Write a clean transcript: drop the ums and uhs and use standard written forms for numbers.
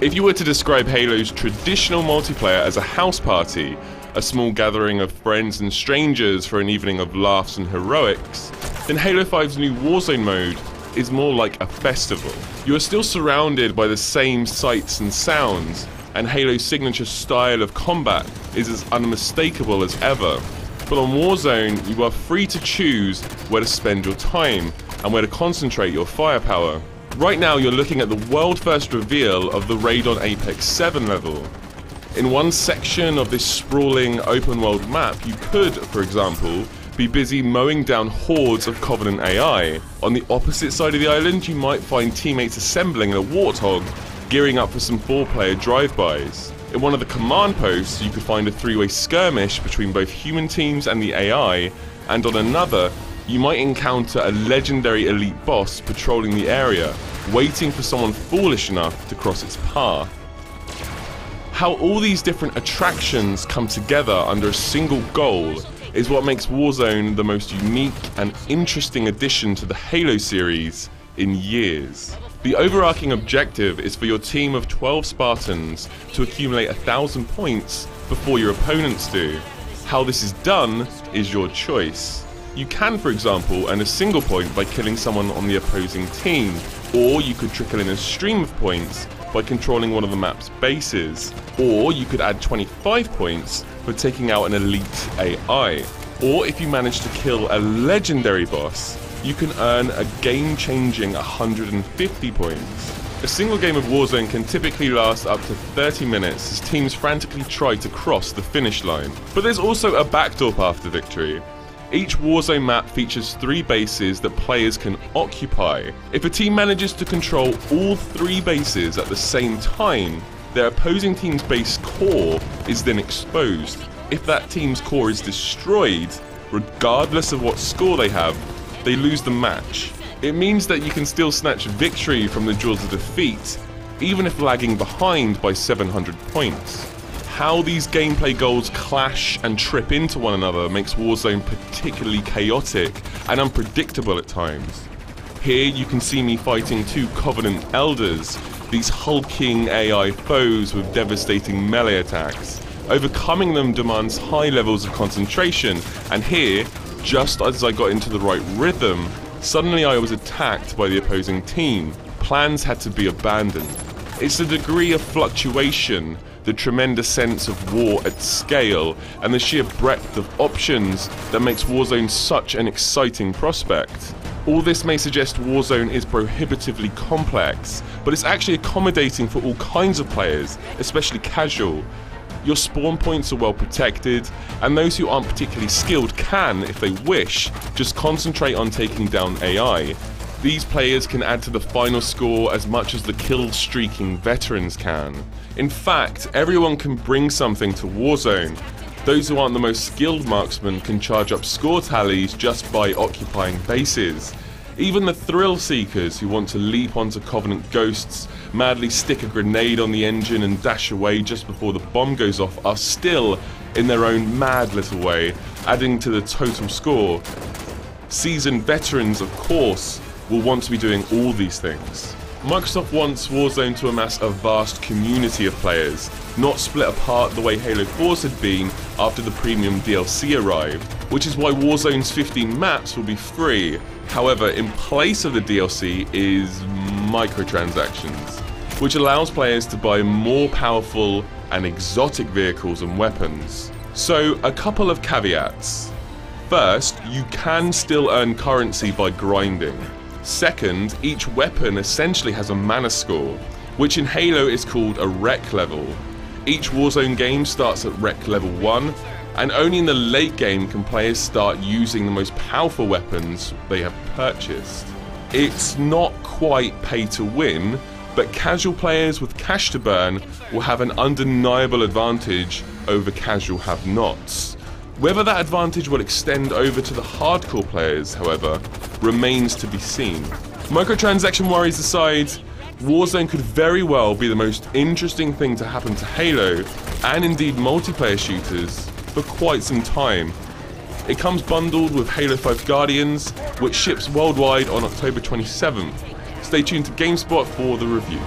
If you were to describe Halo's traditional multiplayer as a house party, a small gathering of friends and strangers for an evening of laughs and heroics, then Halo 5's new Warzone mode is more like a festival. You are still surrounded by the same sights and sounds, and Halo's signature style of combat is as unmistakable as ever. But on Warzone, you are free to choose where to spend your time and where to concentrate your firepower. Right now you're looking at the world first reveal of the Raid on Apex 7 level. In one section of this sprawling open world map, you could, for example, be busy mowing down hordes of Covenant AI. On the opposite side of the island, you might find teammates assembling in a Warthog, gearing up for some 4-player drive-bys. In one of the command posts, you could find a 3-way skirmish between both human teams and the AI, and on another, you might encounter a legendary elite boss patrolling the area, waiting for someone foolish enough to cross its path. How all these different attractions come together under a single goal is what makes Warzone the most unique and interesting addition to the Halo series in years. The overarching objective is for your team of 12 Spartans to accumulate 1,000 points before your opponents do. How this is done is your choice. You can, for example, earn a single point by killing someone on the opposing team, or you could trickle in a stream of points by controlling one of the map's bases, or you could add 25 points for taking out an elite AI, or if you manage to kill a legendary boss, you can earn a game-changing 150 points. A single game of Warzone can typically last up to 30 minutes as teams frantically try to cross the finish line. But there's also a backdoor path to victory. Each Warzone map features 3 bases that players can occupy. If a team manages to control all 3 bases at the same time, their opposing team's base core is then exposed. If that team's core is destroyed, regardless of what score they have, they lose the match. It means that you can still snatch victory from the jaws of defeat, even if lagging behind by 700 points. How these gameplay goals clash and trip into one another makes Warzone particularly chaotic and unpredictable at times. Here you can see me fighting 2 Covenant Elders, these hulking AI foes with devastating melee attacks. Overcoming them demands high levels of concentration, and here, just as I got into the right rhythm, suddenly I was attacked by the opposing team. Plans had to be abandoned. It's the degree of fluctuation, the tremendous sense of war at scale, and the sheer breadth of options that makes Warzone such an exciting prospect. All this may suggest Warzone is prohibitively complex, but it's actually accommodating for all kinds of players, especially casual. Your spawn points are well protected, and those who aren't particularly skilled can, if they wish, just concentrate on taking down AI. These players can add to the final score as much as the kill-streaking veterans can. In fact, everyone can bring something to Warzone. Those who aren't the most skilled marksmen can charge up score tallies just by occupying bases. Even the thrill seekers who want to leap onto Covenant ghosts, madly stick a grenade on the engine and dash away just before the bomb goes off are still, in their own mad little way, adding to the total score. Seasoned veterans, of course, will want to be doing all these things. Microsoft wants Warzone to amass a vast community of players, not split apart the way Halo 4's had been after the premium DLC arrived, which is why Warzone's 15 maps will be free. However, in place of the DLC is microtransactions, which allows players to buy more powerful and exotic vehicles and weapons. So, a couple of caveats. First, you can still earn currency by grinding. Second, each weapon essentially has a mana score, which in Halo is called a rec level. Each Warzone game starts at rec level 1, and only in the late game can players start using the most powerful weapons they have purchased. It's not quite pay to win, but casual players with cash to burn will have an undeniable advantage over casual have-nots. Whether that advantage will extend over to the hardcore players, however, remains to be seen. Microtransaction worries aside, Warzone could very well be the most interesting thing to happen to Halo, and indeed multiplayer shooters, for quite some time. It comes bundled with Halo 5 Guardians, which ships worldwide on October 27th. Stay tuned to GameSpot for the review.